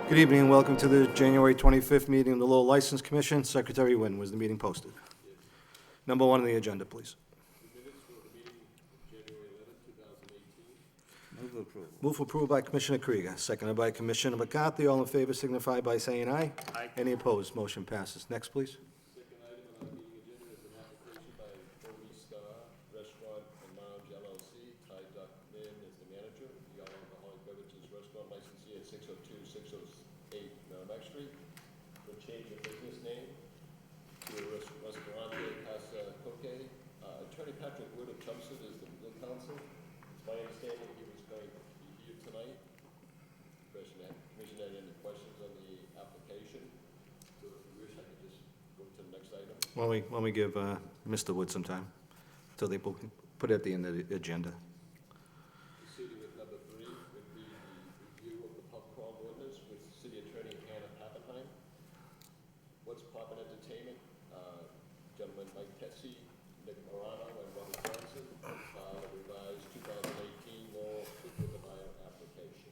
Good evening and welcome to the January 25th meeting of the Lowell License Commission. Secretary Wynn, was the meeting posted? Number one on the agenda, please. Minutes for the meeting January 11, 2018. Move approval. Move for approval by Commissioner Krieger, seconded by Commissioner McCarthy. All in favor signify by saying aye. Aye. Any opposed? Motion passes. Next, please. Second item on our meeting agenda is an application by Holy Star Restaurant and Lounge LLC. Ty Duck Lin is the manager. The all alcoholic beverages restaurant licensee at 602-608 Merrimack Street. For change of business name to Restaurante Casa Coque. Attorney Patrick Wood of Chelmsford is the legal counsel. It's my understanding he was going to be here tonight. Commission had any questions on the application? So if you wish, I could just go to the next item. Why don't we give Mr. Wood some time until they put it at the end of the agenda. Proceeding with number 3 would be the review of the pub crawl ordinance with City Attorney Hannah Pappenheim. What's Pub and Entertainment? Gentlemen Mike Tessie, Nick Morano, and Robert Johnson. Revised 2018 Lowell with the buyer application.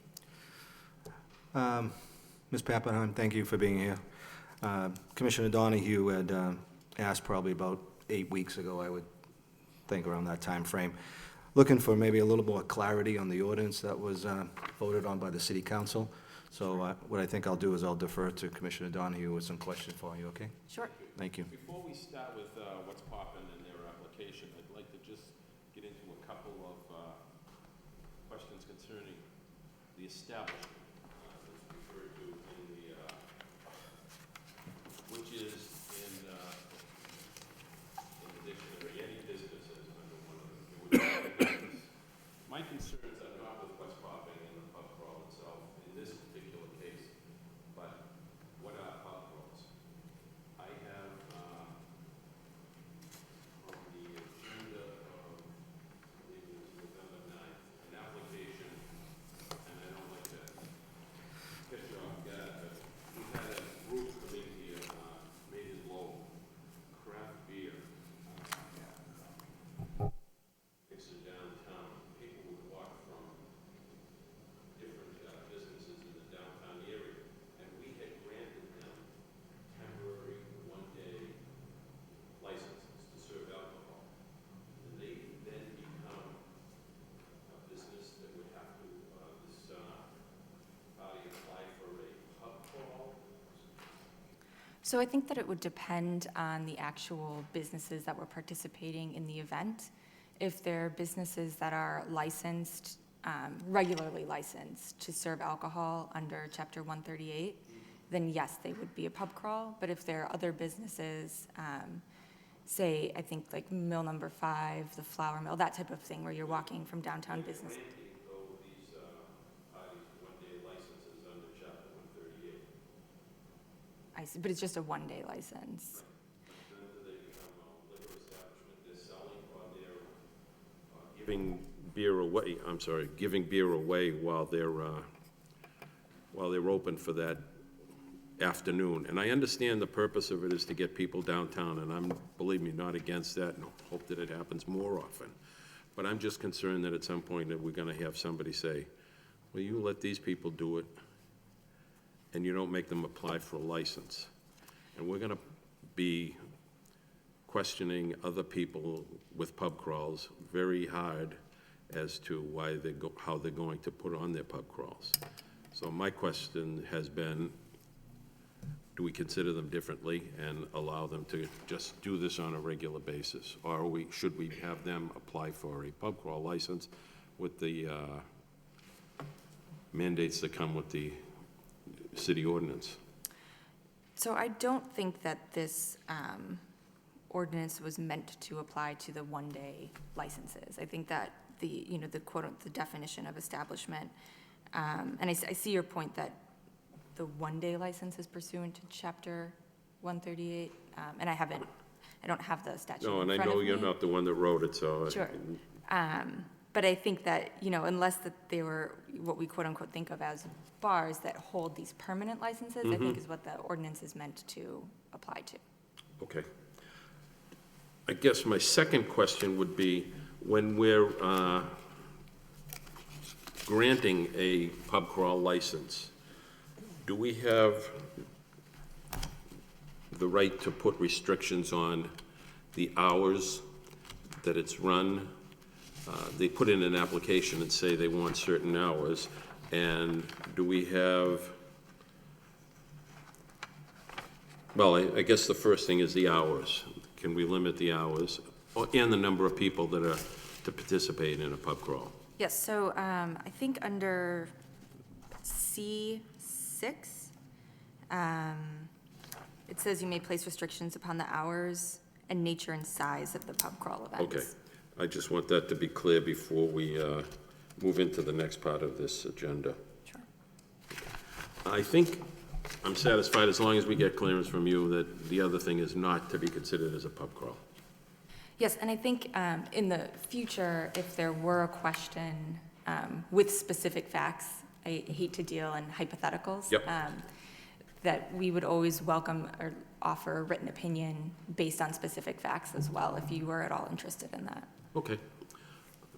Ms. Pappenheim, thank you for being here. Commissioner Donahue had asked probably about 8 weeks ago, I would think around that time frame, looking for maybe a little more clarity on the ordinance that was voted on by the City Council. So what I think I'll do is I'll defer to Commissioner Donahue with some questions for you, okay? Sure. Thank you. Before we start with what's popping in their application, I'd like to just get into a couple of questions concerning the establishment that's referred to in the, which is in the dictionary, any businesses under one of them. It would be business. My concerns are not with what's popping in the pub crawl itself in this particular case, but what are pub crawls? I have on the agenda of, I believe it was November 9th, an application, and I don't like to catch you off guard, but we had a group coming here, made in Lowell, craft beer, mixing downtown. People would walk from different businesses in the downtown area, and we had granted them temporary one-day licenses to serve alcohol. And they then become a business that would have to, this body apply for a pub crawl. So I think that it would depend on the actual businesses that were participating in the event. If they're businesses that are licensed, regularly licensed to serve alcohol under Chapter 138, then yes, they would be a pub crawl. But if there are other businesses, say, I think like Mill Number 5, the Flour Mill, that type of thing, where you're walking from downtown business. Granting, though, these parties one-day licenses under Chapter 138. I see, but it's just a one-day license. Then do they become a liquor establishment they're selling, or they're giving beer away, giving beer away while they're open for that afternoon? And I understand the purpose of it is to get people downtown, and I'm, believe me, not against that, and hope that it happens more often. But I'm just concerned that at some point that we're gonna have somebody say, well, you let these people do it, and you don't make them apply for a license. And we're gonna be questioning other people with pub crawls very hard as to why how they're going to put on their pub crawls. So my question has been, do we consider them differently and allow them to just do this on a regular basis? Or should we have them apply for a pub crawl license with the mandates that come with the city ordinance? So I don't think that this ordinance was meant to apply to the one-day licenses. I think that the definition of establishment, and I see your point that the one-day license is pursuant to Chapter 138, and I don't have the statute No, in and I front know of you're me. not the one that wrote it, so. Sure. But I think that, unless that they were what we quote-unquote think of as bars that hold these permanent licenses, I think is what the ordinance is meant to apply to. Okay. I guess my second question would be, when we're granting a pub crawl license, Do we have the right to put restrictions on the hours that it's run? They put in an application and say they want certain hours, and do we have, well, I guess the first thing is the hours. Can we limit the hours and the number of people that are to participate in a pub crawl? Yes, so I think under C6, it says you may place restrictions upon the hours and nature and size of the pub crawl events. Okay, I just want that to be clear before we move into the next part of this agenda. Sure. I think I'm satisfied as long as we get clearance from you that the other thing is not to be considered as a pub crawl. Yes, and I think in the future, if there were a question with specific facts, I hate to deal in hypotheticals. Yep. That we would always welcome or offer a written opinion based on specific facts as well, if you were at all interested in that. Okay.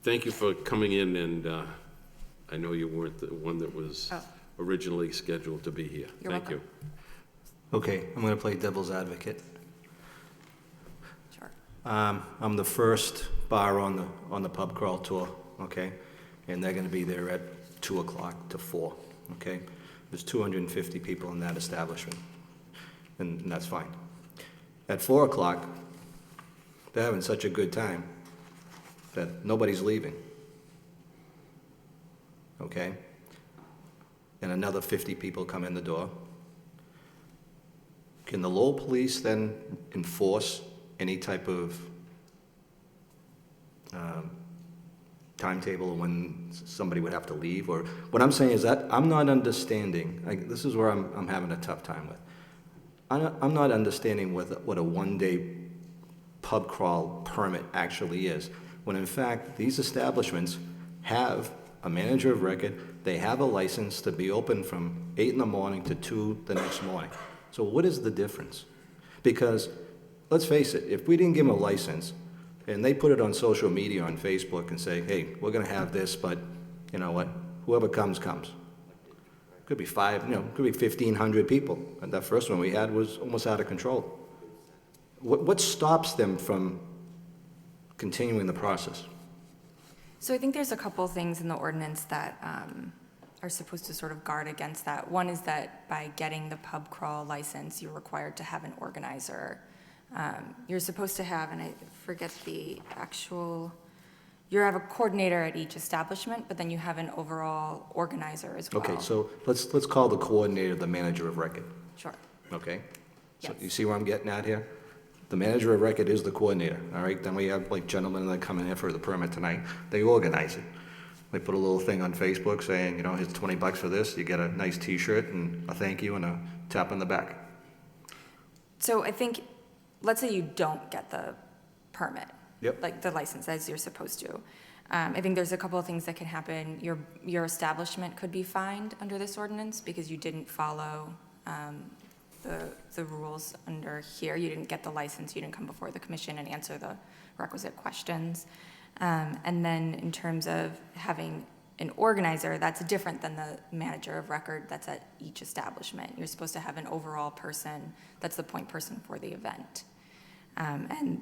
Thank you for coming in, and I know you weren't the one that was originally scheduled to be here. You're Thank you. Okay, I'm going to play devil's advocate. Sure. I'm the first bar on the pub crawl tour, okay? And they're going to be there at 2 o'clock to 4, okay? There's 250 people in that establishment, and that's fine. At 4 o'clock, they're having such a good time that nobody's leaving, okay? And another 50 people come in the door. Can the Lowell police then enforce any type of timetable when somebody would have to leave? Or what I'm saying is that I'm not understanding, this is where I'm having a tough time with. I'm not understanding what a one-day pub crawl permit actually is, when in fact, these establishments have a manager of record, they have a license to be open from 8 in the morning to 2 the next morning. So what is the difference? Because, let's face it, if we didn't give them a license, and they put it on social media, on Facebook, and say, hey, we're gonna have this, but you know what, whoever comes, comes. Could be 1,500 people. And that first one we had was almost out of control. What stops them from continuing the process? So I think there's a couple things in the ordinance that are supposed to sort of guard against that. One is that by getting the pub crawl license, you're required to have an organizer. You're supposed to have, and I forget the actual, you have a coordinator at each establishment, but then you have an overall organizer as well. Okay, so let's call the coordinator the manager of record, Sure. okay? So Yes. you see where I'm getting at here? The manager of record is the coordinator, all right? Then we have like gentlemen that come in here for the permit tonight, they organize it. They put a little thing on Facebook saying, you know, here's $20 for this, you get a nice T-shirt and a thank you and a tap on the back. So I think, let's say you don't get the permit. Yep. Like the license as you're supposed to. I think there's a couple of things that can happen. Your establishment could be fined under this ordinance because you didn't follow the rules under here. You didn't get the license, you didn't come before the commission and answer the requisite questions. And then in terms of having an organizer, that's different than the manager of record that's at each establishment. You're supposed to have an overall person that's the point person for the event. And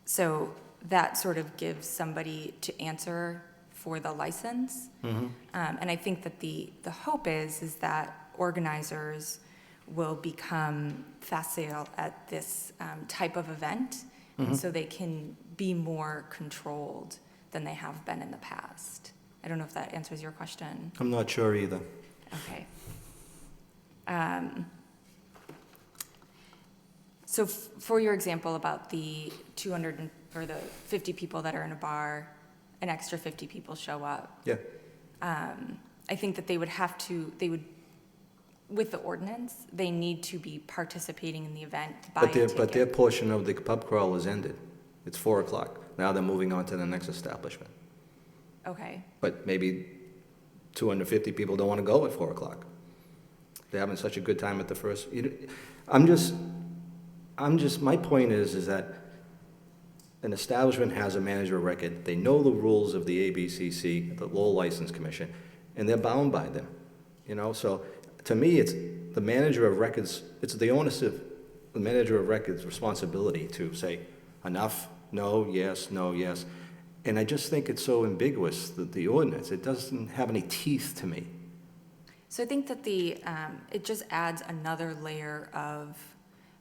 so that sort of gives somebody to answer for the license. Mm-hmm. And I think that the hope is that organizers will become facile at this type of event, and so they can be more controlled than they have been in the past. I don't know if that answers your question. I'm not sure either. Okay. So for your example about the 200 or the 50 people that are in a bar, an extra 50 people show up. Yeah, I think that they would, with the ordinance, they need to be participating in the event, buy a ticket. but their portion of the pub crawl is ended. It's 4 o'clock. Now they're moving on to the next establishment. Okay, But maybe 250 people don't want to go at 4 o'clock. They're having such a good time at the first. My point is that an establishment has a manager of record. They know the rules of the ABCC, the Lowell License Commission, and they're bound by them. You know, so to me, the manager of records, it's the onus of the manager of records' responsibility to say, enough, no, yes, no, yes. And I just think it's so ambiguous, that the ordinance, it doesn't have any teeth to me. So I think that it just adds another layer of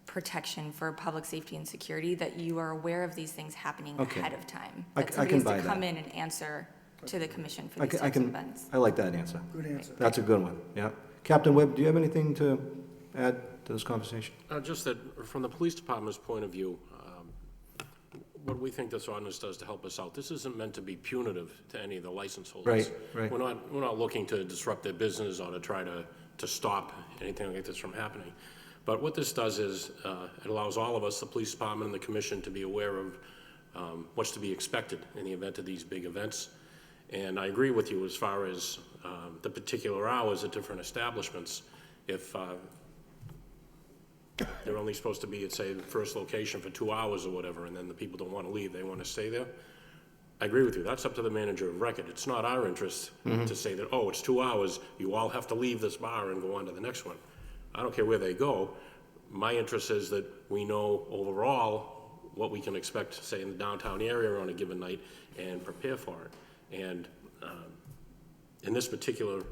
protection for public safety and security, that you are aware of these things happening Okay. ahead of time. I That can somebody has buy to that. come in and answer to the commission for I these can, types of events. I like that answer. Good answer. That's a good one, yeah. Captain Webb, do you have anything to add to this conversation? Just that, from the police department's point of view, what we think this ordinance does to help us out, this isn't meant to be punitive to any of the license holders. Right. We're not looking to disrupt their business or to try to stop anything like this from happening. But what this does is, it allows all of us, the police department and the commission, to be aware of what's to be expected in the event of these big events. And I agree with you as far as the particular hours at different establishments. If they're only supposed to be at, say, the first location for 2 hours or whatever, and then the people don't want to leave, they want to stay there, I agree with you. That's up to the manager of record. It's not our interest to say that, oh, it's 2 hours, you all have to leave this bar and go on to the next one. I don't care where they go. My interest is that we know overall what we can expect, say, in the downtown area on a given night, and prepare for it. And in this particular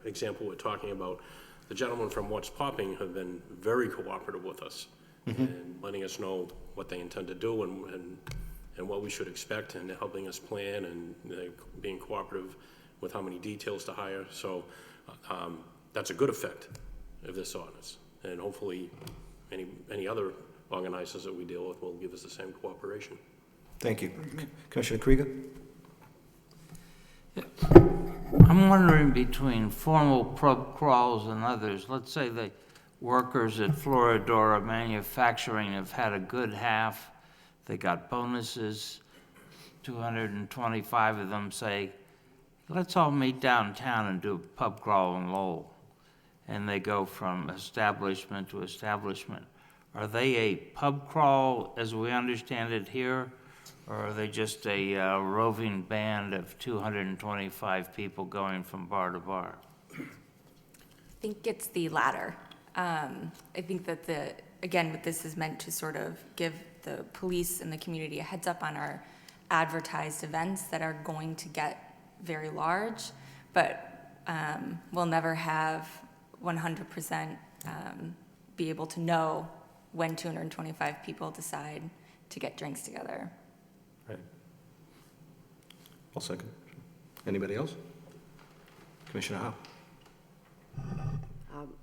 example we're talking about, the gentlemen from What's Popping have been very cooperative with us and letting us know what they intend to do and what we should expect, and helping us plan, and being cooperative with how many details to hire. So that's a good effect of this ordinance. And hopefully any other organizers that we deal with will give us the same cooperation. Thank you. Commissioner Krieger? I'm wondering, between formal pub crawls and others, let's say the workers at Floridora Manufacturing have had a good half, they got bonuses, 225 of them say, let's all meet downtown and do a pub crawl in Lowell. And they go from establishment to establishment. Are they a pub crawl as we understand it here? Or are they just a roving band of 225 people going from bar to bar? I think it's the latter. I think that again, this is meant to sort of give the police and the community a heads up on our advertised events that are going to get very large, but we'll never have 100% be able to know when 225 people decide to get drinks together. Right. I'll second. Anybody else? Commissioner Howe?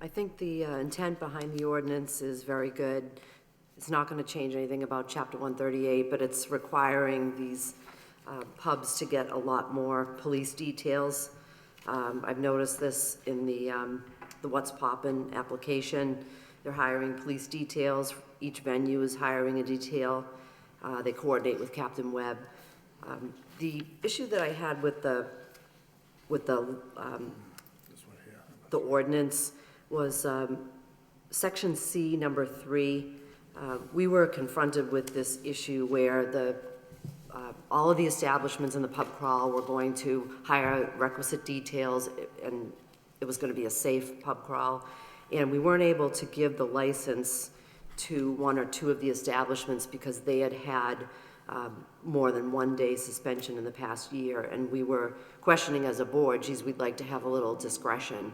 I think the intent behind the ordinance is very good. It's not going to change anything about Chapter 138, but it's requiring these pubs to get a lot more police details. I've noticed this in the What's Poppin' application. They're hiring police details. Each venue is hiring a detail. They coordinate with Captain Webb. The issue that I had with the ordinance was Section C, number 3. We were confronted with this issue where all of the establishments in the pub crawl were going to hire requisite details, and it was going to be a safe pub crawl. And we weren't able to give the license to 1 or 2 of the establishments because they had had more than 1 day suspension in the past year. And we were questioning as a board, geez, we'd like to have a little discretion.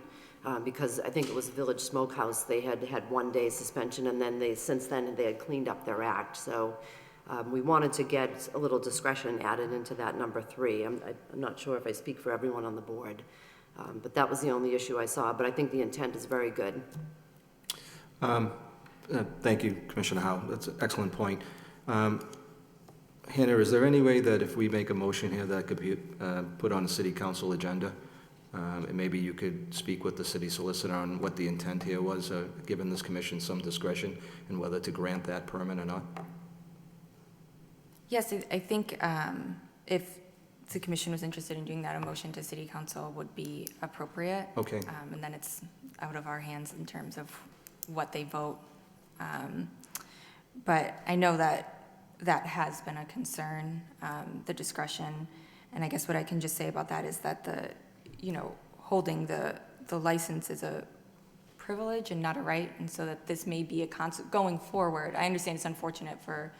Because I think it was Village Smokehouse, they had 1 day suspension, and then since then they had cleaned up their act. So we wanted to get a little discretion added into that number 3. I'm not sure if I speak for everyone on the board, but that was the only issue I saw. But I think the intent is very good. Thank you, Commissioner Howe. That's an excellent point. Hannah, is there any way that if we make a motion here that could be put on the city council agenda? And maybe you could speak with the city solicitor on what the intent here was, giving this commission some discretion in whether to grant that permit or not? Yes, I think if the commission was interested in doing that, a motion to city council would be appropriate. Okay. And then it's out of our hands in terms of what they vote. But I know that has been a concern, the discretion. And I guess what I can just say about that is that holding the license is a privilege and not a right, and so that this may be a going forward. I understand it's unfortunate for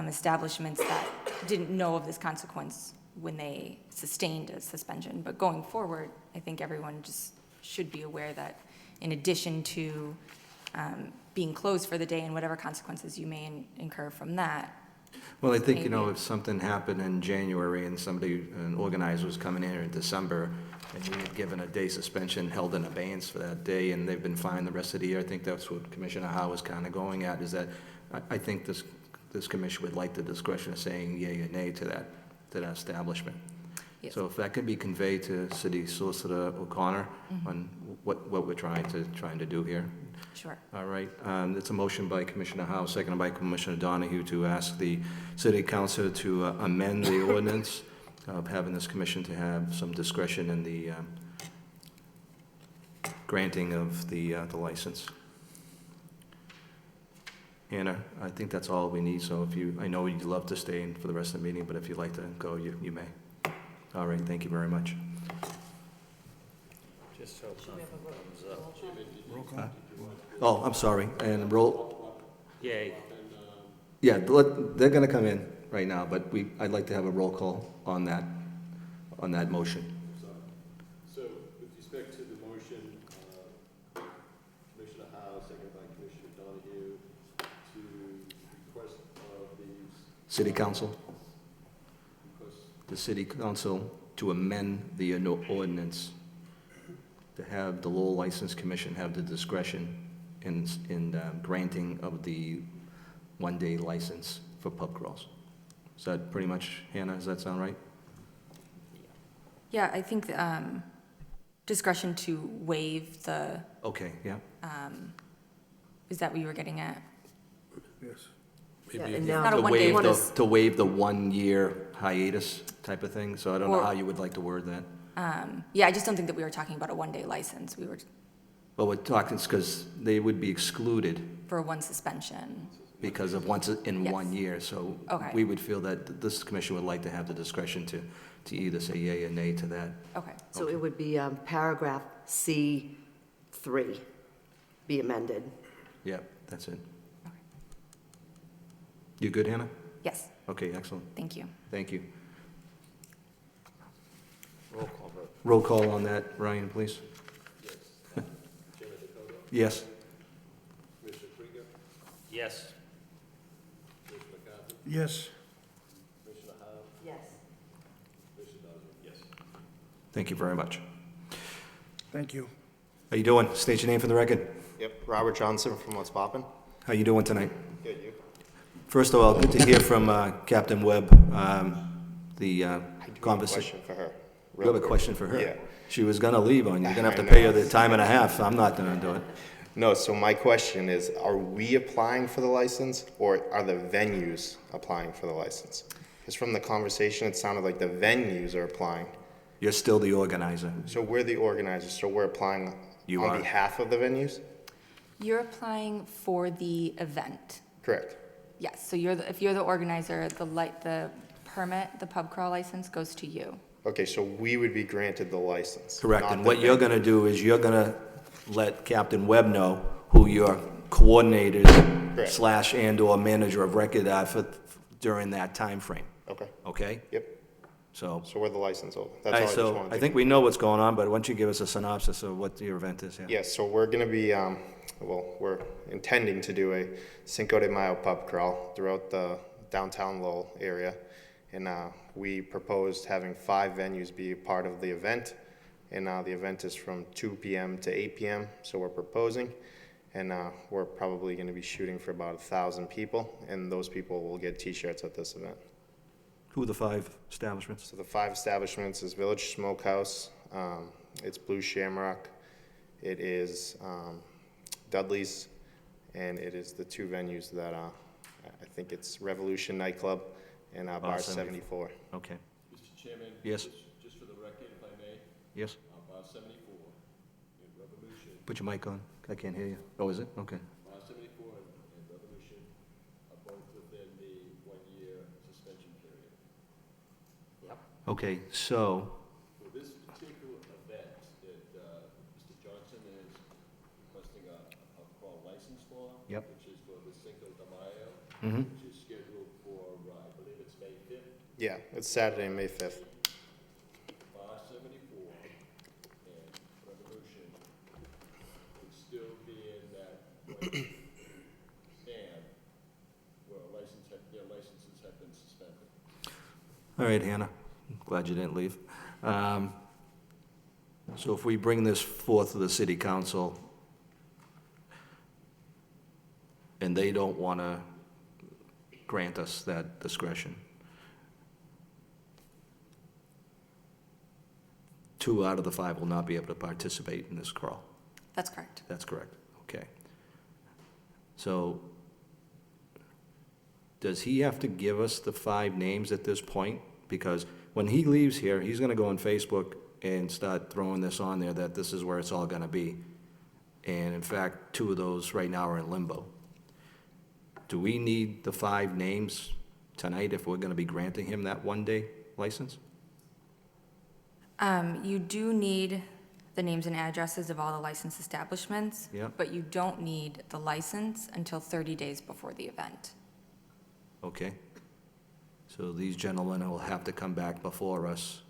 establishments that didn't know of this consequence when they sustained a suspension, but going forward, I think everyone just should be aware that in addition to being closed for the day and whatever consequences you may incur from that. Well, I think, Maybe. if something happened in January and an organizer was coming in December, and you had given a day suspension, held in abeyance for that day, and they've been fined the rest of the year, I think that's what Commissioner Howe was kind of going at, is that I think this commission would like the discretion of saying yea or nay to that establishment. Yes. So if that could be conveyed to City Solicitor O'Connor on what we're trying to do here. Sure. All right, it's a motion by Commissioner Howe, seconded by Commissioner Donahue to ask the City Council to amend the ordinance of having this commission to have some discretion in the granting of the license. Hannah, I think that's all we need, so I know you'd love to stay in for the rest of the meeting, but if you'd like to go, you may. All right, thank you very much. Just hope nothing comes up. Oh, I'm sorry, and roll, Yay. yeah, they're gonna come in right now, but I'd like to have a roll call on that motion. So with respect to the motion, Commissioner Howe, seconded by Commissioner Donahue, to request of the City Council, request the City Council to amend the ordinance to have the Lowell License Commission have the discretion in granting of the one-day license for pub crawls. Is that pretty much, Hannah, does that sound right? Yeah, I think discretion to waive the, Okay, yeah. is that what you were getting at? Yeah, and Not a now, one-day you want one. us, To waive the one-year hiatus type of thing, so I don't know Or- how you would like to word that. Yeah, I just don't think that we were talking about a one-day license. We were But we're talking, because they would be excluded for one suspension. because of once in Yes. 1 year, so Okay. we would feel that this commission would like to have the discretion to either say yea or nay to that. Okay. so it would be paragraph C3 be amended. Yeah, that's it. Okay. You good, Hannah? Yes, Okay, excellent. thank you. Thank you. Roll call vote. Roll call on that, Ryan, please. yes. Chairman Dakota, Yes. Commissioner Krieger, Yes. Commissioner McCarthy, Yes. Commissioner Howe, Yes. Commissioner Donahue. Yes. Thank you very much. Thank you. How you doing? State your name for the record. Yep, Robert Johnson from What's Poppin'. How you doing tonight? Good, you? First of all, good to hear from Captain Webb, the I do have a conversation. question for her. You real have a quick. question for her? Yeah. She was gonna leave on you. You're gonna have to I pay know. her the time and a half. I'm not gonna do it. No, so my question is, are we applying for the license, or are the venues applying for the license? Because from the conversation, it sounded like the venues are applying. You're still the organizer. So we're the organizers, so we're applying You on are. behalf of the venues? You're applying for the event. Correct. Yes, so if you're the organizer, the permit, the pub crawl license goes to you. Okay, so we would be granted the license. Correct, not and the what you're venue. gonna do is you're gonna let Captain Webb know who your coordinators Correct. slash and/or manager of record are for, during that time frame. Okay, Okay? yep, So, so we're the license holder. all That's all right, I just so wanted I to. think we know what's going on, but why don't you give us a synopsis of what your event is, yeah? Yeah, so we're gonna be, well, we're intending to do a Cinco de Mayo pub crawl throughout the downtown Lowell area. And we proposed having 5 venues be a part of the event. And the event is from 2 p.m. to 8 p.m., so we're proposing. And we're probably gonna be shooting for about 1,000 people, and those people will get T-shirts at this event. Who are the 5 establishments? So the 5 establishments is Village Smokehouse, it's Blue Shamrock, it is Dudley's, and it is the 2 venues that I think it's Revolution Nightclub and Bar 74. Okay, Mr. Chairman? Yes. Just for the record, if I may, yes? Bar 74 and Revolution, Put your mic on. I can't hear you. Oh, is it? Okay. Bar 74 and Revolution are both within the 1-year suspension period. Okay, so, For this particular event that Mr. Johnson is requesting which is scheduled for, I believe it's May 5th, Yeah, it's Saturday, May 5th. bar 74 and Revolution would still be in that white band where their licenses have been suspended. All right, Hannah, glad you didn't leave. So if we bring this forth to the city council, and they don't want to grant us that discretion, 2 out of the 5 will not be able to participate in this crawl. That's correct. That's correct, okay. So, does he have to give us the 5 names at this point? Because when he leaves here, he's gonna go on Facebook and start throwing this on there, that this is where it's all gonna be. And in fact, 2 of those right now are in limbo. Do we need the 5 names tonight if we're gonna be granting him that 1-day license? You do need the names and addresses of all the licensed establishments. Yeah. But you don't need the license until 30 days before the event. Okay. So these gentlemen will have to come back before us.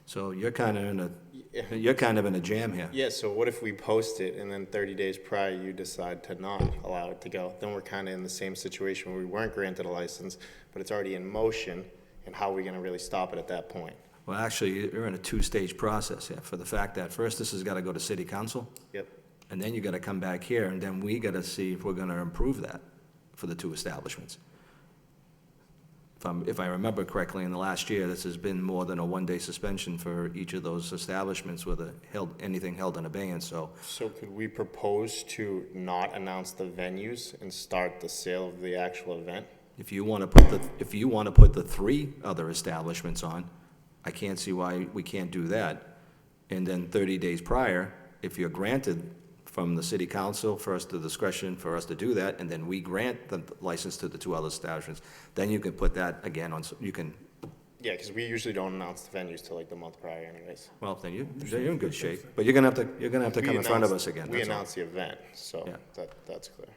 So you're kind of in a jam here. Yeah, so what if we post it and then 30 days prior you decide to not allow it to go? Then we're kind of in the same situation where we weren't granted a license, but it's already in motion, and how are we going to really stop it at that point? Well, actually, you're in a 2-stage process here, for the fact that first this has got to go to city council, Yep. and then you got to come back here, and then we got to see if we're going to improve that for the 2 establishments. If I remember correctly, in the last year, this has been more than a 1-day suspension for each of those establishments with anything held in abeyance, so. So could we propose to not announce the venues and start the sale of the actual event? If you want to put the 3 other establishments on, I can't see why we can't do that. And then 30 days prior, if you're granted from the city council, first the discretion for us to do that, and then we grant the license to the 2 other establishments, then you can put that again on, you can, Yeah, because we usually don't announce the venues till like the month prior anyways. well, then you're in good shape. But you're gonna have to come in front of us again, We that's all. announce the event, so Yeah. that's clear.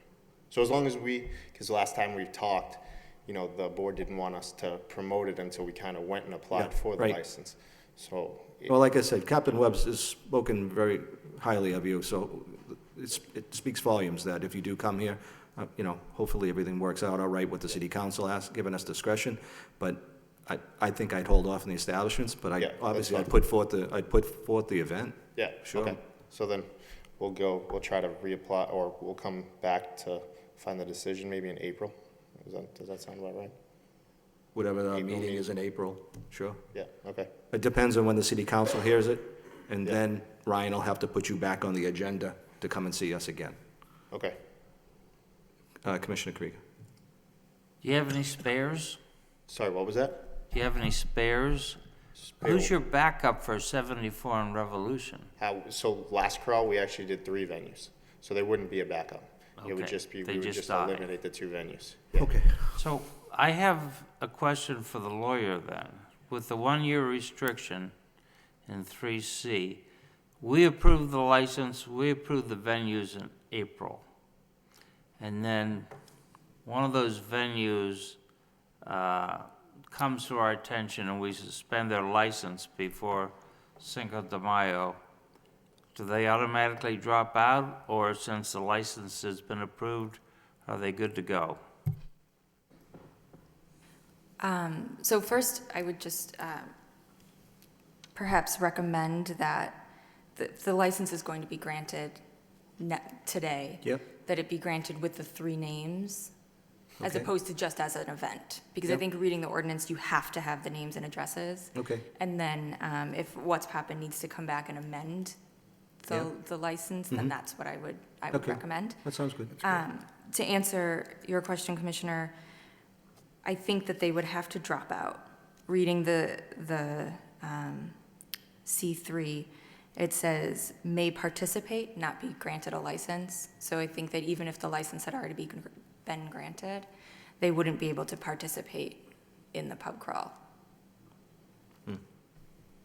So as long as because last time we talked, the board didn't want us to promote it until we kind of went and applied Yeah, for the right. license. So, Well, like I said, Captain Webb's has spoken very highly of you, so it speaks volumes that if you do come here, hopefully everything works out all right with the city council giving us discretion, but I think I'd hold off on the establishments, but Yeah, that's obviously fine. I'd put forth the event. yeah, Sure. okay. So then we'll try to reapply, or we'll come back to find the decision maybe in April. Does that sound about right? Whatever the April meeting meeting. is in April, sure. Yeah, okay. It depends on when the city council hears it, and Yeah. then Ryan will have to put you back on the agenda to come and see us again. Okay. Commissioner Krieger. Do you have any spares? Sorry, what was that? Do you have any spares? Who's your backup for 74 and Revolution? So last crawl, we actually did 3 venues, so there wouldn't be a backup. It would Okay, just be, they we would just just die. eliminate the 2 venues. Yeah. Okay. So I have a question for the lawyer then. With the 1-year restriction in 3C, we approved the license, we approved the venues in April. And then one of those venues comes to our attention and we suspend their license before Cinco de Mayo. Do they automatically drop out, or since the license has been approved, are they good to go? So first, I would just perhaps recommend that the license is going to be granted today. Yep. That it be granted with the 3 names, as Okay. opposed to just as an event. Because I Yep. think reading the ordinance, you have to have the names and addresses. Okay. And then if What's Poppin' needs to come back and amend Yeah. the license, then Mhm. that's what I would Okay. recommend. That sounds good. To answer your question, Commissioner, I think that they would have to drop out. Reading the C3, it says may participate, not be granted a license. So I think that even if the license had already been granted, they wouldn't be able to participate in the pub crawl.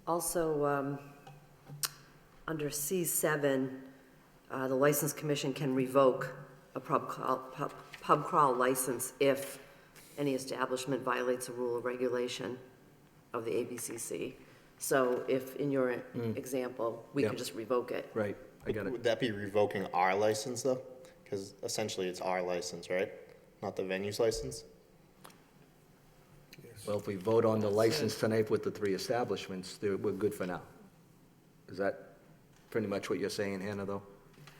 Also, under C7, the License Commission can revoke a pub pub crawl license if any establishment violates a rule or regulation of the ABCC. So if, in your example, we Yeah. could just revoke it. Right, I got it. Would that be revoking our license though? Because essentially it's our license, right? Not the venue's license? Well, if we vote on the license tonight with the 3 establishments, we're good for now. Is that pretty much what you're saying, Hannah, though?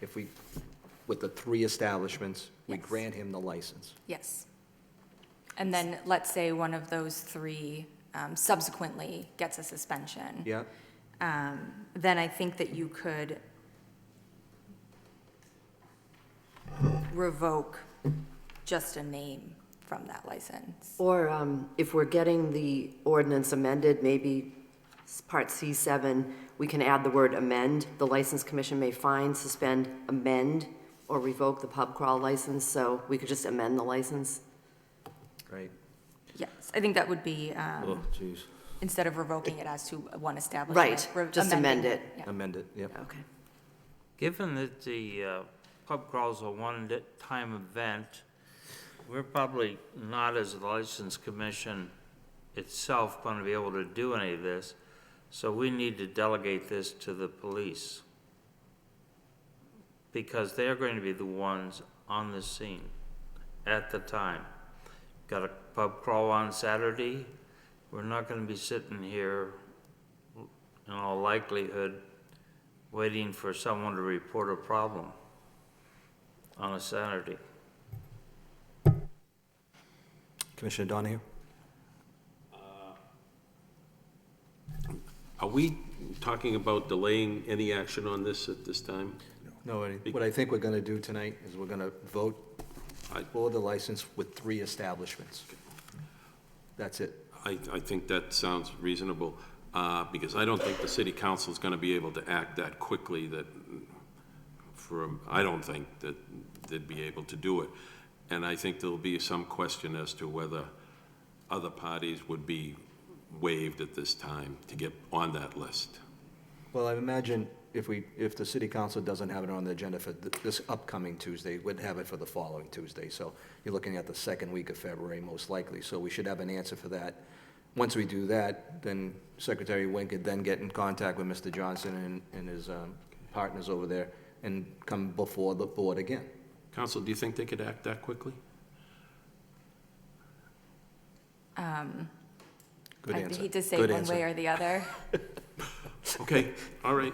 If we, with the 3 establishments, we Yes. grant him the license? Yes. And then, let's say one of those 3 subsequently gets a suspension. Yeah? Then I think that you could revoke just a name from that license. Or if we're getting the ordinance amended, maybe part C7, we can add the word amend. The License Commission may fine, suspend, amend, or revoke the pub crawl license, so we could just amend the license. Right. Yes, I think that would be, Oh, jeez. instead of revoking it as to one establishment. Right, just amend amending it. Yeah. Amend it, yep. Okay. Given that the pub crawl's a one-time event, we're probably not, as the License Commission itself, going to be able to do any of this, so we need to delegate this to the police, because they're going to be the ones on the scene at the time. Got a pub crawl on Saturday, we're not going to be sitting here, in all likelihood, waiting for someone to report a problem on a Saturday. Commissioner Donahue? Are we talking about delaying any action on this at this time? No, what I think we're gonna do tonight is we're gonna vote for the license with 3 establishments. That's it. I think that sounds reasonable, because I don't think the city council is gonna be able to act that quickly I don't think that they'd be able to do it. And I think there'll be some question as to whether other parties would be waived at this time to get on that list. Well, I imagine if the city council doesn't have it on the agenda for this upcoming Tuesday, we'd have it for the following Tuesday. So you're looking at the 2nd week of February, most likely. So we should have an answer for that. Once we do that, then Secretary Wynn could then get in contact with Mr. Johnson and his partners over there and come before the board again. Council, do you think they could act that quickly? Good I answer. hate to say Good one answer. way or the other. Okay, all right.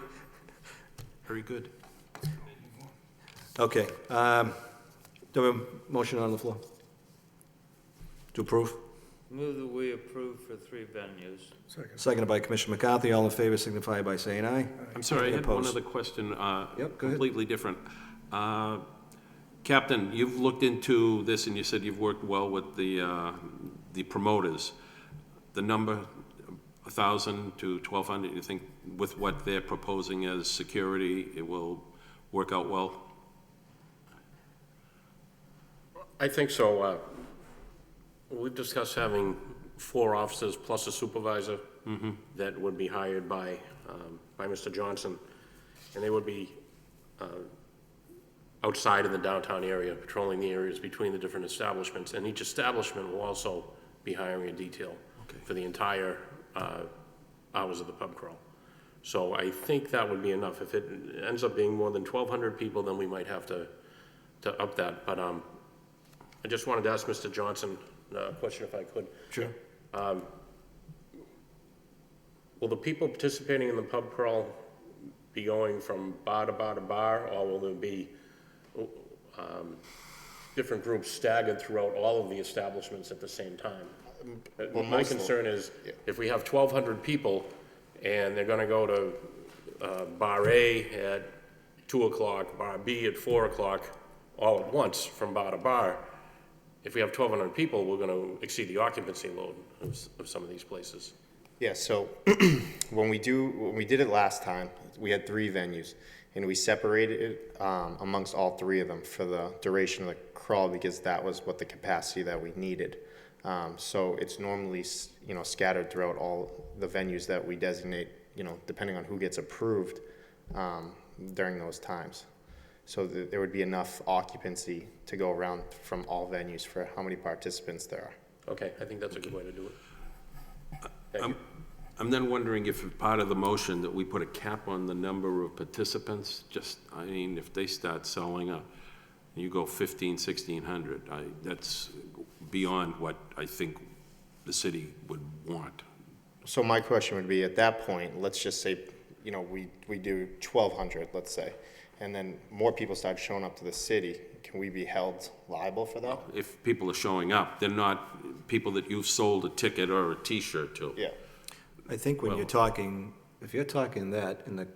Very good. Okay. Do we have a motion on the floor? To approve? Move that we approve for 3 venues. Second. Seconded by Commissioner McCarthy. All in favor signify by saying aye. I'm sorry, I had one Opposed. other question, Yep, go ahead. completely different. Captain, you've looked into this and you said you've worked well with the promoters. The number, 1,000 to 1,200, you think with what they're proposing as security, it will work out well? I think so. We've discussed having 4 officers plus a supervisor that would be hired by Mr. Johnson, and they would be outside in the downtown area, patrolling the areas between the different establishments, and each establishment will also be hiring a detail for the entire hours of the pub crawl. So I think that would be enough. If it ends up being more than 1,200 people, then we might have to up that. But I just wanted to ask Mr. Johnson a question if I could. Sure. Will the people participating in the pub crawl be going from bar to bar to bar, or will there be different groups staggered throughout all of the establishments at the same time? Well, My most of- concern is, yeah. if we have 1,200 people, and they're gonna go to bar A at 2 o'clock, bar B at 4 o'clock, all at once from bar to bar, if we have 1,200 people, we're gonna exceed the occupancy load of some of these places. Yeah, so when we did it last time, we had 3 venues, and we separated it amongst all 3 of them for the duration of the crawl, because that was what the capacity that we needed. So it's normally, scattered throughout all the venues that we designate, depending on who gets approved during those times. so that there would be enough occupancy to go around from all venues for how many participants there are. Okay, I think that's a good way to do it. Thank you. I'm then wondering if part of the motion that we put a cap on the number of participants, just, I mean, if they start selling up, you go 1,600, that's beyond what I think the city would want. So my question would be, at that point, let's just say, we do 1,200, let's say, and then more people start showing up to the city, can we be held liable for that? If people are showing up, they're not people that you've sold a ticket or a T-shirt to. Yeah, I think when you're talking, if you're talking that, and the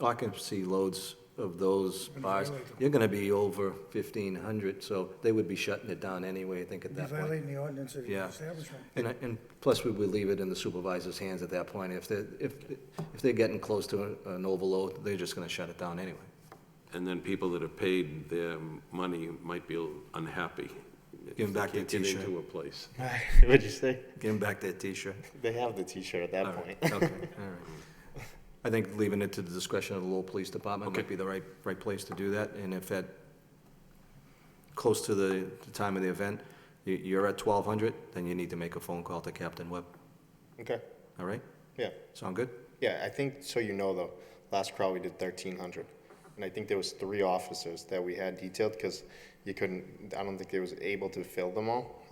occupancy loads of those bars, you're gonna be over 1,500, so they would be shutting it down anyway, I think, at You're that point. violating the ordinance of the Yeah. establishment. And plus, we would leave it in the supervisor's hands at that point. If they're getting close to an overload, they're just gonna shut it down anyway. And then people that have paid their money might be unhappy. Give 'em back their If they can't T-shirt. get into a place. what'd you say? Give them back that T-shirt. They have the T-shirt at that All point. right, okay, all right. I think leaving it to the discretion of the Lowell Police Department might Okay. be the right place to do that. And if at, close to the time of the event, you're at 1,200, then you need to make a phone call to Captain Webb. Okay, All right? yeah. Sound good? Yeah, I think, so though, last crawl we did 1,300. And I think there was 3 officers that we had detailed, because I don't think they was able to fill them all,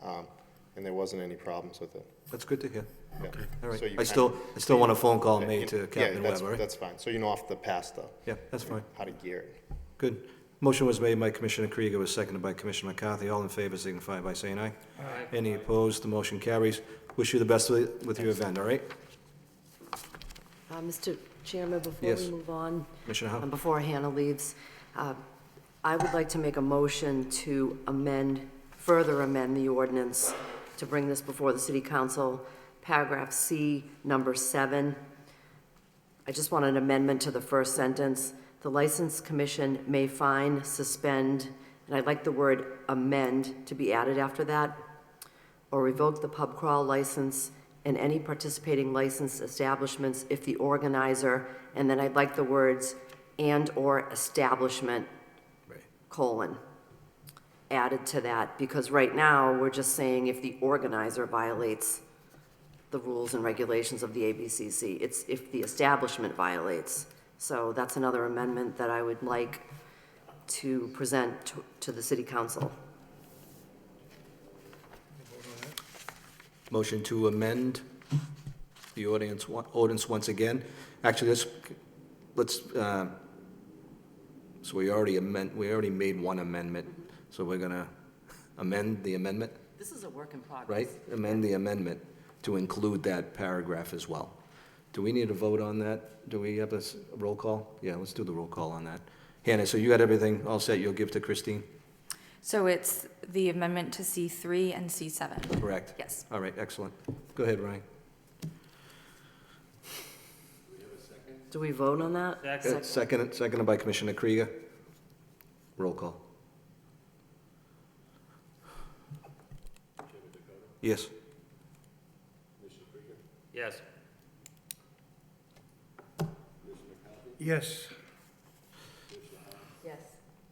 and there wasn't any problems with it. That's good to hear. Yeah. All right. So you I still want a phone call Yeah, made to Captain Webb, all right? that's fine. So off the pass, though, Yeah, that's fine. how to gear it. Good. Motion was made by Commissioner Krieger, was seconded by Commissioner McCarthy. All in favor signify by saying aye. Aye. Any opposed? The motion carries. Wish you the best with your event, all right? Mr. Chairman, before Yes. we move on, Commissioner Howell? before Hannah leaves, I would like to make a motion to further amend the ordinance to bring this before the city council, paragraph C, number 7. I just want an amendment to the first sentence. The License Commission may fine, suspend, and I'd like the word amend to be added after that, or revoke the pub crawl license and any participating licensed establishments if the organizer, and then I'd like the words "and/or establishment," colon, added to that, because right now, we're just saying if the organizer violates the rules and regulations of the ABCC. It's if the establishment violates. So that's another amendment that I would like to present to the city council. Motion to amend the ordinance once again. Actually, let's, so we already made one amendment, so we're gonna amend the amendment, This is a work in progress. right? Amend the amendment to include that paragraph as well. Do we need a vote on that? Do we have a roll call? Yeah, let's do the roll call on that. Hannah, so you got everything all set, you'll give to Christine? So it's the amendment to C3 and C7? Correct? Yes. All right, excellent. Go ahead, Ryan. Do we vote on that? Seconded by Commissioner Krieger. Roll call. Yes. Yes. Yes. Yes.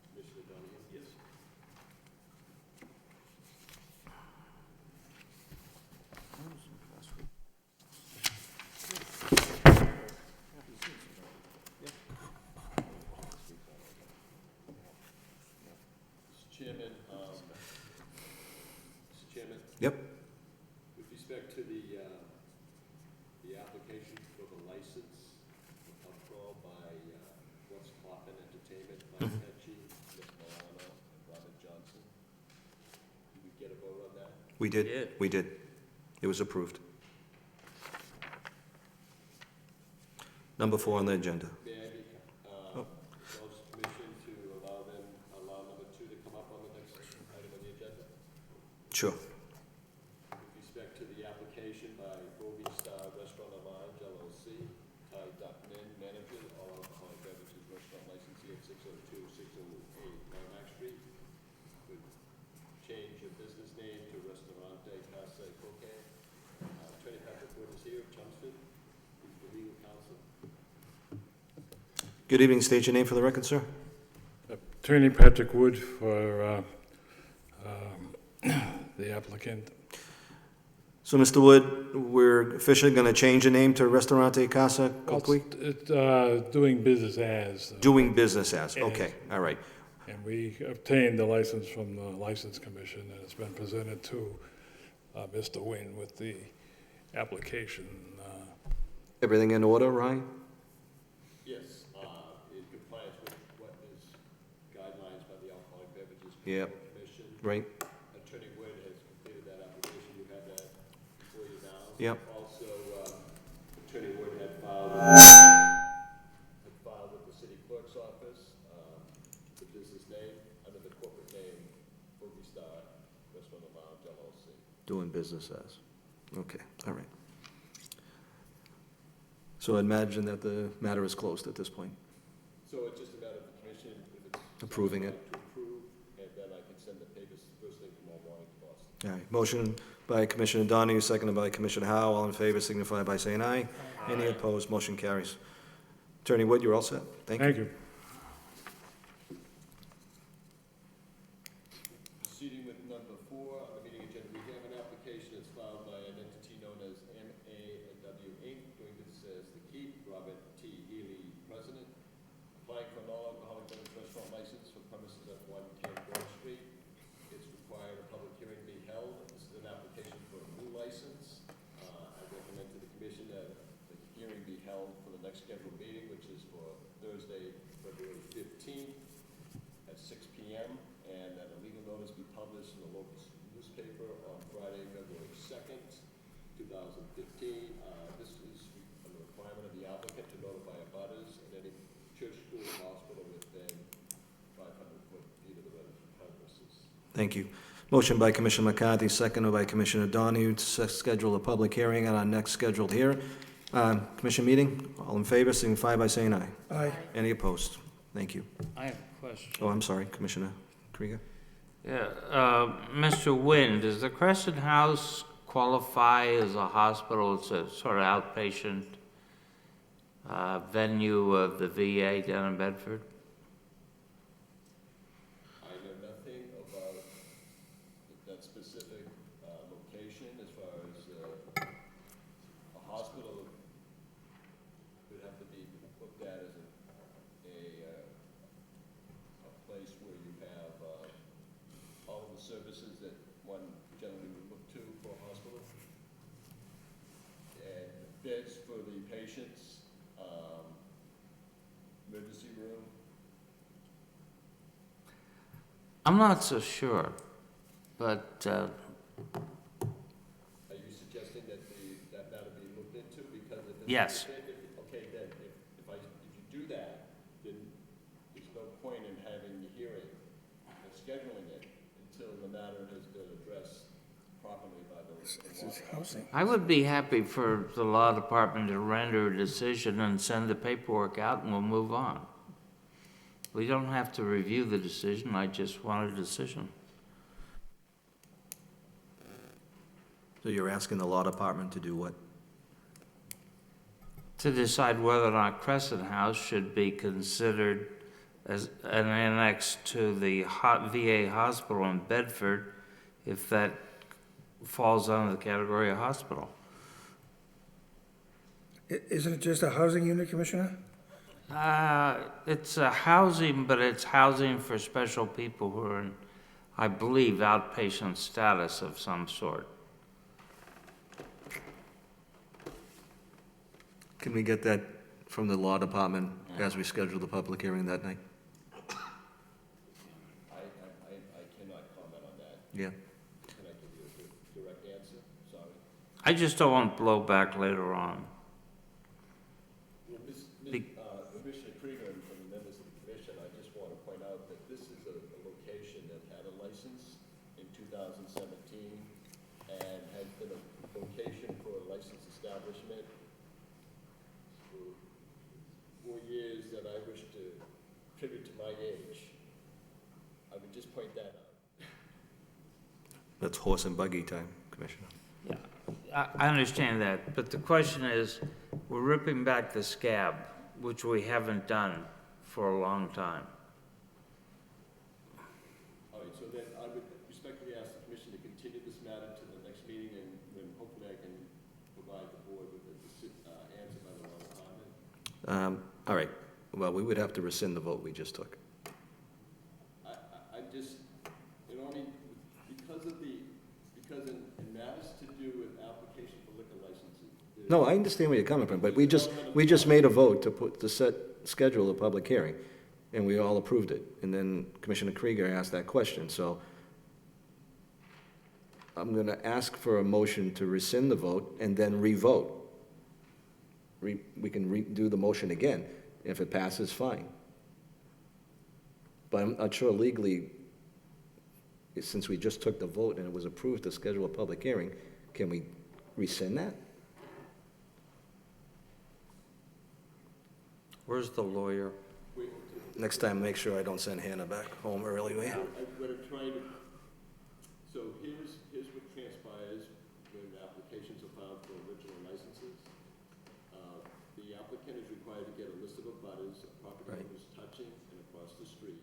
Mr. Chairman, Yep. with respect to the application for the license for pub crawl by What's Poppin' Entertainment, Mike Petchy, Nick Milano, and Robert Johnson, did we get a vote on that? We did. did. We did. It was approved. Number 4 on the agenda. May I be, indulge the commission to allow number 2 to come up on the next item on the agenda? Sure. With respect to the application by Bovie Star Restaurant and Lounge LLC, Ty Duckman, manager, all alcoholic beverages restaurant licensee at 602-608 Merrimack Street. Would change your business name to Restaurante Casa Coque. Attorney Patrick Wood is here, Chelmsford. He's the legal counsel. Good evening. State your name for the record, sir. Attorney Patrick Wood for the applicant. So, Mr. Wood, we're officially going to change the name to Restaurante Casa Coqui? It's doing business as. Doing business as, okay, all right. And we obtained the license from the License Commission, and it's been presented to Mr. Nguyen with the application. Everything in order, Ryan? Yes, in compliance with what is guidelines by the Alcoholic Beverages Yep. Control Commission. Right, Attorney Wood has completed that application, you have that before you now. Yep. Also, Attorney Wood had filed with the city clerk's office, the business name, under the corporate name, Boogie Star Restaurant and Lounge LLC. doing business as, okay, all right. So I imagine that the matter is closed at this point. So it's just a matter of the commission, if it's. Approving it. To approve, and then I can send the papers first thing tomorrow morning to Boston. All right, motion by Commissioner Donahue, seconded by Commissioner Howell. All in favor signify by saying aye. Any opposed, motion carries. Attorney Wood, you're all set. Thank you. Thank you. Proceeding with number 4 on the meeting agenda, we have an application that's filed by an entity known as MA&W Inc., doing business as The Keep, Robert T. Healy, President, applying for an all-alcoholic beverage restaurant license for premises at 110 Grove Street. It's required a public hearing be held. This is an application for a new license. I recommend to the commission that the hearing be held for the next scheduled meeting, which is for Thursday, February 15th at 6 p.m., and that a legal notice be published in the local newspaper on Friday, February 2nd, 2015. This is a requirement of the applicant to notify abutters and any church, school, or hospital within 500 feet of the premises. Thank you. Motion by Commissioner McCarthy, seconded by Commissioner Donahue to schedule a public hearing at our next scheduled hearing. Commission meeting, all in favor signify by saying aye. Aye. Any opposed? Thank you. I have a question. Oh, I'm sorry, Commissioner Krieger. Yeah, Mr. Nguyen, does the Crescent House qualify as a hospital? It's a sort of outpatient venue of the VA down in Bedford? I know nothing about that specific location as far as a hospital would have to be looked at as a place where you have all of the services that one generally would look to for a hospital. And beds for the patients, emergency room. I'm not so sure, but Are you suggesting that that matter be looked into? Because if it's. Yes. Okay, then, if you do that, then there's no point in having the hearing and scheduling it until the matter has been addressed properly by the This law. is housing. I would be happy for the law department to render a decision and send the paperwork out and we'll move on. We don't have to review the decision, I just want a decision. So you're asking the law department to do what? To decide whether or not Crescent House should be considered as an annex to the VA hospital in Bedford, if that falls under the category of hospital. Isn't it just a housing unit, Commissioner? It's a housing, but it's housing for special people who are in, I believe, outpatient status of some sort. Can we get that from the law department as we schedule the public hearing that night? I cannot comment on that. Yeah. Can I give you a direct answer? Sorry. I just don't want blowback later on. Well, Be- Commissioner Krieger and from the members of the commission, I just want to point out that this is a location that had a license in 2017 and has been a location for a licensed establishment for 4 years that I wish to tribute to my age. I would just point that out. That's horse and buggy time, Commissioner. Yeah, I understand that, but the question is, we're ripping back the scab, which we haven't done for a long time. All right, well, we would have to rescind the vote we just took. I just, it only, because in matters to do with application for liquor licensing. No, I understand where you're coming from, but we just made a vote to schedule a public hearing, and we all approved it. And then Commissioner Krieger asked that question, so I'm gonna ask for a motion to rescind the vote and then re-vote. We can redo the motion again. If it passes, fine. But I'm not sure legally, since we just took the vote and it was approved to schedule a public hearing, can we rescind that? Where's the lawyer? Next time, make sure I don't send Hannah back home early, will you? What I'm trying to, so here's what transpires when applications are filed for original licenses. The applicant is required to get a list of abutters, property Right. owners touching and across the street,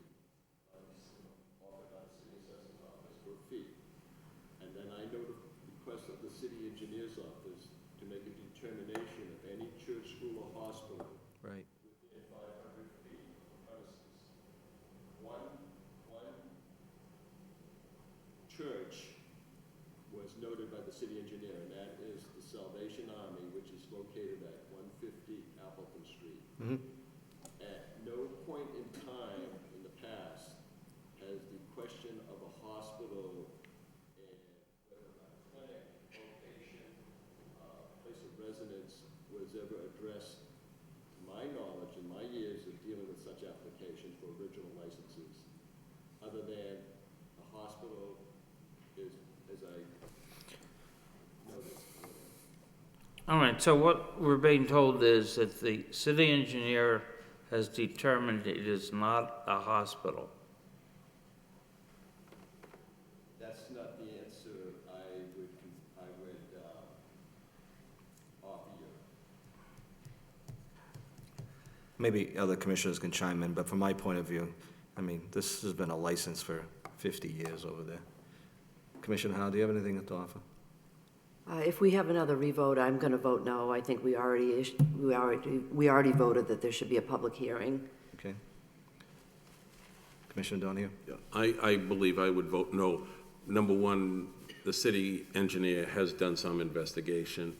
offered by the city assessor's office for a fee. And then I request of the city engineer's office to make a determination if any church, school, or hospital Right. within 500 feet of the premises. One church was noted by the city engineer, and that is the Salvation Army, which is located at 150 Appleton Street. Mhm. At no point in time in the past has the question of a hospital and whether a clinic, location, place of residence was ever addressed, to my knowledge, in my years of dealing with such applications for original licenses, other than a hospital is, as I noticed. All right, so what we're being told is that the city engineer has determined it is not a hospital. That's not the answer I would offer you. Maybe other commissioners can chime in, but from my point of view, I mean, this has been a license for 50 years over there. Commissioner Howe, do you have anything to offer? If we have another revote, I'm going to vote no. I think we already voted that there should be a public hearing. Okay. Commissioner Donahue? I believe I would vote no. Number one, the city engineer has done some investigation.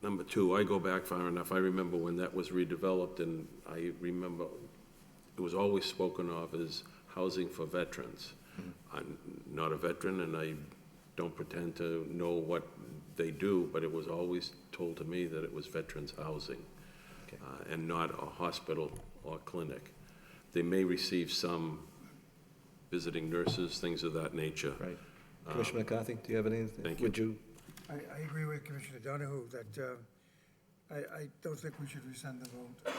Number two, I go back far enough, I remember when that was redeveloped, and I remember it was always spoken of as housing for veterans. I'm not a veteran, and I don't pretend to know what they do, but it was always told to me that it was veterans housing, Okay. and not a hospital or clinic. They may receive some visiting nurses, things of that nature. Right. Commissioner McCarthy, do you have anything? Thank you. Would you? I agree with Commissioner Donahue that I don't think we should rescind the vote.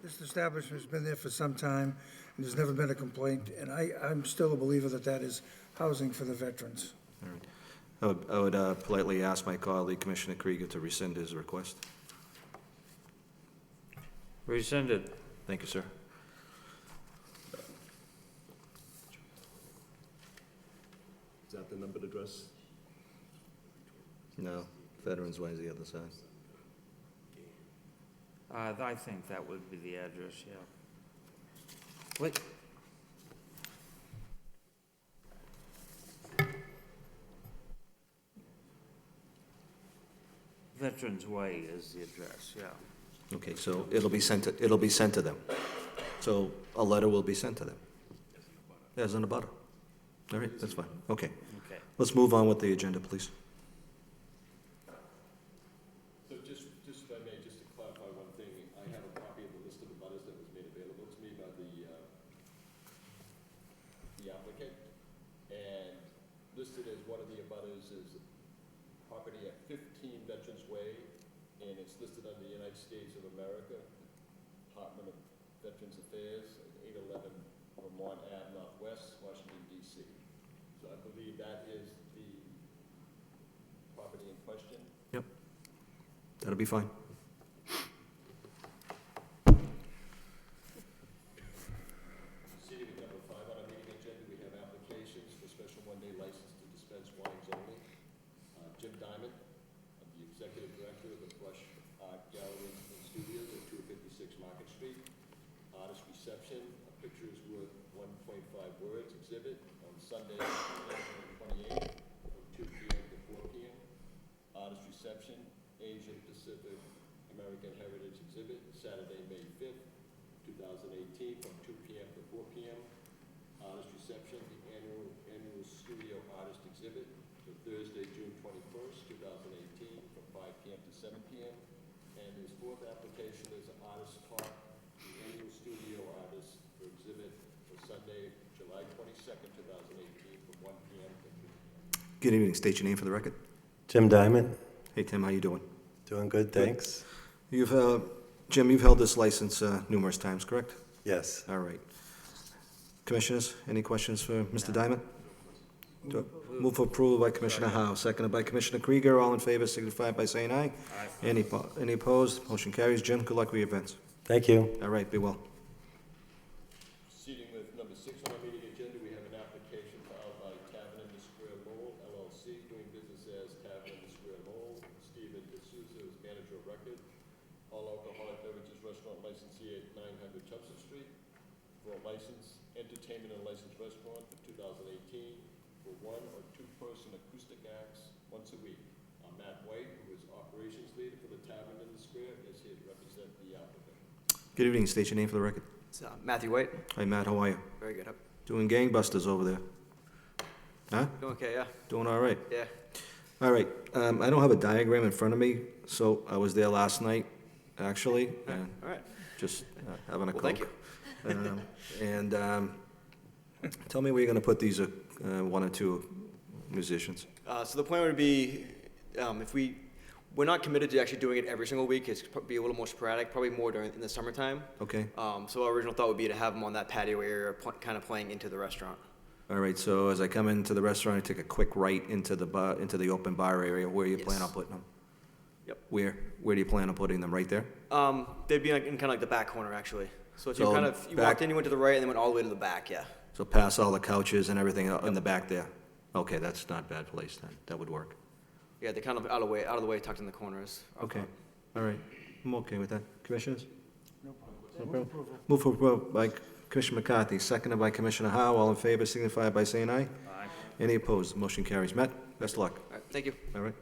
This establishment's been there for some time, and there's never been a complaint, and I'm still a believer that that is housing for the veterans. All right. I would politely ask my colleague, Commissioner Krieger, to rescind his request. Rescinded. Thank you, sir. Is that the numbered address? No, Veterans Way is the other side. I think that would be the address, yeah. Wait. Veterans Way is the address, yeah. Okay, so it'll be sent to them. So a letter will be sent to them. As in a butter. All right, that's fine. Okay. Okay. Let's move on with the agenda, please. So just if I may, just to clarify one thing, I have a copy of the list of the butters that was made available to me by the applicant. And listed as one of the abutters is property at 15 Veterans Way, and it's listed under the United States of America, Department of Veterans Affairs, 811 Vermont Ave Northwest, Washington, D.C. So I believe that is the property in question. Yep. That'll be fine. Proceeding with number 5 on our meeting agenda, we have applications for special one-day license to dispense wines only. Jim Diamond, the executive director of the Brush Art Gallery and Studios at 256 Sunday, January 28th, from 2 p.m. to 4 p.m. Artist reception, Asian Pacific American Heritage Exhibit, Saturday, May 5th, 2018, from 2 p.m. to 4 p.m. Artist reception, the annual studio artist exhibit, for Thursday, June 21st, 2018, from 5 p.m. to 7 p.m. And his fourth application is Artist Talk, the annual studio artist for exhibit for Sunday, July 22nd, 2018, from 1 p.m. to 3 p.m. Good evening, state your name for the record. Jim Diamond, Hey, Tim, how you doing? doing good, thanks. Jim, you've held this license numerous times, correct? Yes. All right. Commissioners, any questions for Mr. Diamond? Move for approval by Commissioner Howe, seconded by Commissioner Krieger. All in favor signify by saying aye. Aye. Any opposed? Motion carries. Jim, good luck with your events. Thank you. All right, be well. Proceeding with number 6 on our meeting agenda, we have an application filed by Tavern in the Square Lowell LLC, doing business as Tavern in the Square Lowell. Stephen D'Souza is manager of record. All alcoholic beverages restaurant licensee at 900 Chelsea Street for a license, entertainment and licensed restaurant for 2018 for 1 or 2 person acoustic acts once a week. Matt White, who is operations leader for the Tavern in the Square, is here to represent the applicant. Good evening, state your name for the record. It's Matthew White. Hi, Matt, how are you? Very good. Doing gangbusters over there. Huh? Doing okay, yeah. Doing all right. Yeah. All right, I don't have a diagram in front of me, so I was there last night, actually, and All right. just having a Well, Coke. thank you. And tell me where you're gonna put these 1 or 2 musicians. So the plan would be, we're not committed to actually doing it every single week. It's be a little more sporadic, probably more in the summertime. Okay? So our original thought would be to have them on that patio area, kind of playing into the restaurant. All right, so as I come into the restaurant, I take a quick right into the bar, into the open bar area. Where you plan on Yes. putting them? Yep. Where do you plan on putting them? Right there? They'd be in kind of like the back corner, actually. So if you So you back- walked in, you went to the right, and then went all the way to the back, yeah. So past all the couches and everything in the back there? Okay, that's not a bad place then. That would work. Yeah, they're kind of out of the way, tucked in the corners. Okay, all right. I'm okay with that. Commissioners? No problem. Move for approval by Commissioner McCarthy, seconded by Commissioner Howe. All in favor signify by saying aye. Aye. Any opposed? Motion carries. Matt, best of luck. All right, thank you. All right.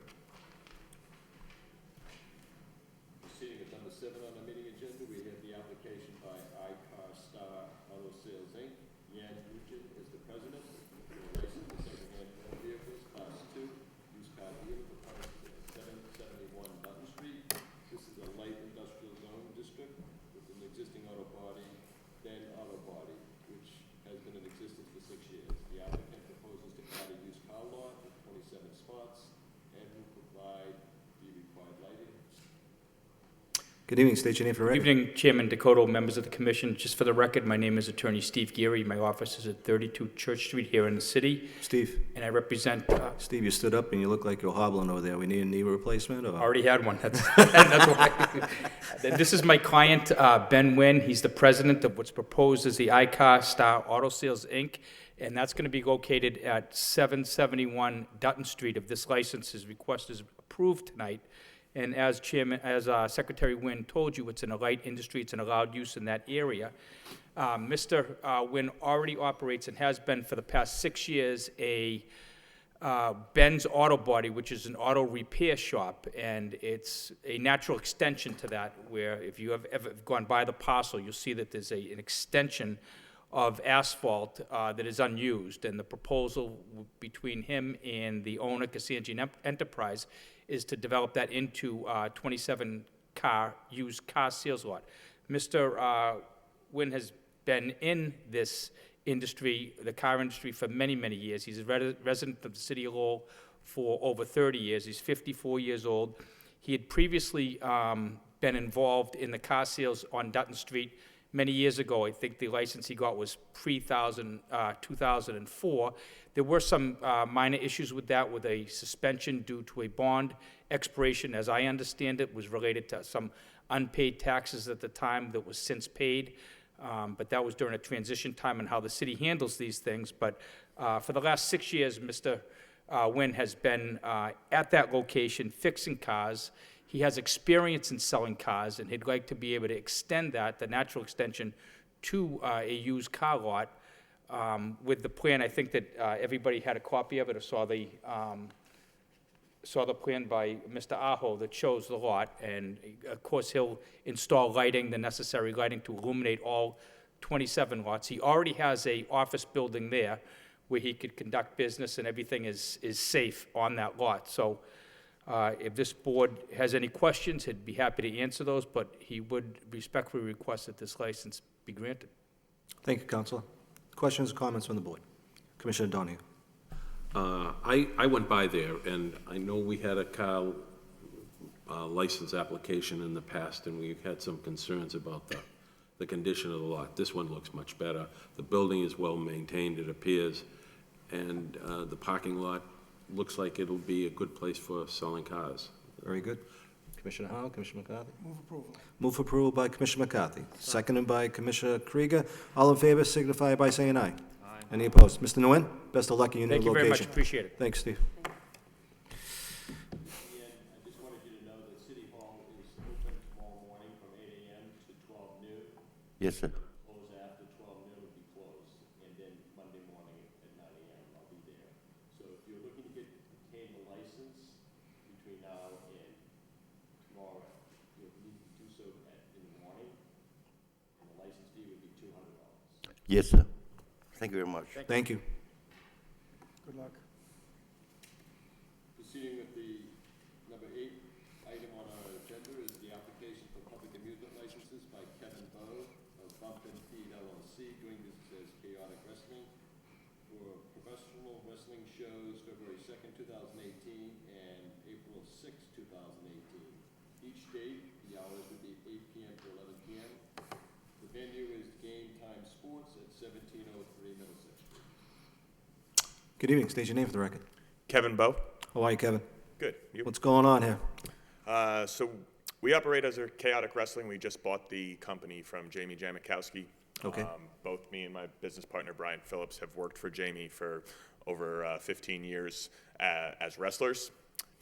Proceeding with number 7 on the meeting agenda, we have the application by iCar Star Auto Sales, Inc. Yan Nugent is the president. For a license for secondhand motor vehicles, Class 2, used car dealer for premises at 771 Dutton Street. This is a light industrial zone district with an existing auto body, then auto body, which has been in existence for 6 years. The applicant proposes to add a used car lot with 27 spots and will provide the required lighting. Good evening. State your name for the Good record. evening, Chairman Dakota, members of the commission. Just for the record, my name is Attorney Steve Geary. My office is at 32 Church Street here in the city, Steve, and I represent, Steve, you stood up and you look like you're hobbling over there. We need a knee replacement or? already had one. That's why. This is my client, Ben Nguyen. He's the president of what's proposed as the iCar Star Auto Sales, Inc., and that's going to be located at 771 Dutton Street. If this license request is approved tonight, and as Secretary Nguyen told you, it's in a light industry, it's an allowed use in that area. Mr. Nguyen already operates and has been for the past 6 years a Ben's Auto Body, which is an auto repair shop, and it's a natural extension to that, where if you have ever gone by the parcel, you'll see that there's an extension of asphalt that is unused, and the proposal between him and the owner, Kasanjian Enterprise, is to develop that into 27 used car sales lot. Mr. Nguyen has been in this industry, the car industry, for many, many years. He's a resident of the city of Lowell for over 30 years. He's 54 years old. He had previously been involved in the car sales on Dutton Street many years ago. I think the license he got was pre-2004. There were some minor issues with that, with a suspension due to a bond expiration. As I understand it, was related to some unpaid taxes at the time that was since paid. But that was during a transition time and how the city handles these things. But for the last 6 years, Mr. Nguyen has been at that location fixing cars. He has experience in selling cars, and he'd like to be able to extend that, the natural extension, to a used car lot With the plan, I think that everybody had a copy of it or saw the plan by Mr. Aho that shows the lot, and of course, he'll install lighting, the necessary lighting to illuminate all 27 lots. He already has a office building there where he could conduct business, and everything is safe on that lot. So if this board has any questions, he'd be happy to answer those, but he would respectfully request that this license be granted. Thank you, Counselor. Questions or comments from the board? Commissioner Donahue? I went by there, and I know we had a car license application in the past, and we had some concerns about the condition of the lot. This one looks much better. The building is well-maintained, it appears, and the parking lot looks like it'll be a good place for selling cars. Very good. Commissioner Howell, Commissioner McCarthy? Move approval. Move for approval by Commissioner McCarthy, seconded by Commissioner Krieger. All in favor signify by saying aye. Aye. Any opposed? Mr. Nguyen, best of luck in your new Thank you very much, location. appreciate it. Thanks, Steve. And I just wanted you to know that City Hall is open tomorrow morning from 8 a.m. to 12 noon. Yes, sir. Close after 12 noon will be closed, and then Monday morning at 9 a.m. I'll be there. So if you're looking to obtain the license between now and tomorrow, you'll need to do so in the morning, and the license fee would be $200. Yes, sir. Thank you very much. Thank you. Good luck. Proceeding with the number 8 item on our agenda is the application for public amusement licenses by Kevin Bowe of Bump and Feed LLC, doing business as Chaotic Wrestling, for professional wrestling shows February 2nd, 2018 and April 6th, 2018. Each date, the hours would be 8 p.m. to 11 p.m. The venue is Game Time Sports at 1703 Middlesex Street. Good evening. State your name for the record. Kevin Bowe. How are you, Kevin? Good. You? What's going on here? So we operate as a Chaotic Wrestling. We just bought the company from Jamie Jamikowski. Okay. Both me and my business partner, Brian Phillips, have worked for Jamie for over 15 years as wrestlers.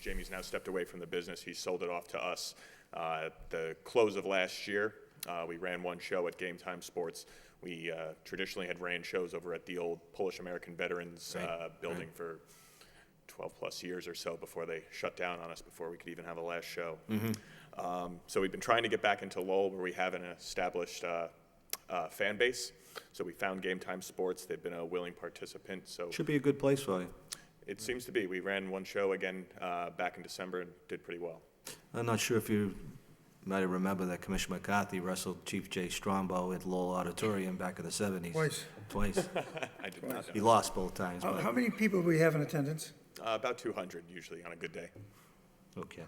Jamie's now stepped away from the business. He sold it off to us. At the close of last year, we ran one show at Game Time Sports. We traditionally had ran shows over at the old Polish-American Veterans building for 12 plus years or so before they shut down on us before we could even have a last show. So we've been trying to get back into Lowell where we have an established fan base. So we found Game Time Sports. They've been a willing participant. So Should be a good place for you. it seems to be. We ran one show again back in December and did pretty well. I'm not sure if you might remember that Commissioner McCarthy wrestled Chief Jay Strongbow at Lowell Auditorium back in the 70s. Twice. I did not He know. lost both times, How but, many people do we have in attendance? About 200 usually on a good day. okay.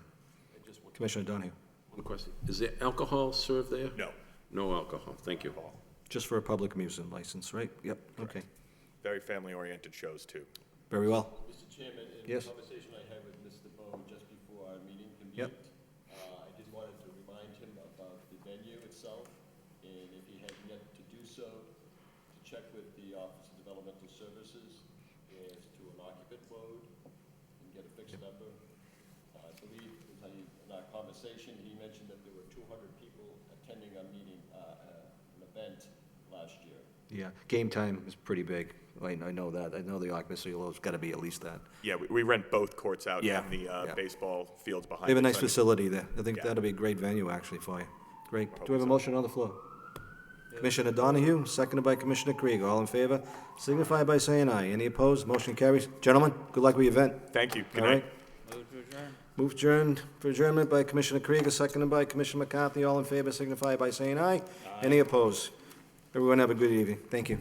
Commissioner Donahue, One question, is there alcohol served there? No. No alcohol, thank you. just for a public amusement license, right? Yep, okay. Very family-oriented shows too. Very well. Mr. Chairman, in Yes. the conversation I had with Mr. Bowe just before our meeting Yep. convened, I did wanted to remind him about the venue itself, and if he had yet to do so, to check with the Office of Developmental Services as to an occupant load and get a fixed number. I believe in our conversation, he mentioned that there were 200 people attending a meeting, an event last year. Yeah, game time is pretty big. I know that. I know the occupancy load's got to be at least that. Yeah, we rent both courts out Yeah, and the yeah. baseball fields behind. They have a it, nice so facility there. I think Yeah. that'll be a great venue, actually, for you. Great. Do we hoping have a so. motion on the floor? Commissioner Donahue, seconded by Commissioner Krieger. All in favor? Signify by saying aye. Any opposed? Motion carries. Gentlemen, good luck with your event. Thank you. Good All night. right. Move to adjourn. Move adjourned for adjournment by Commissioner Krieger, seconded by Commissioner McCarthy. All in favor signify by saying aye. Any opposed? Everyone have a good evening. Thank you.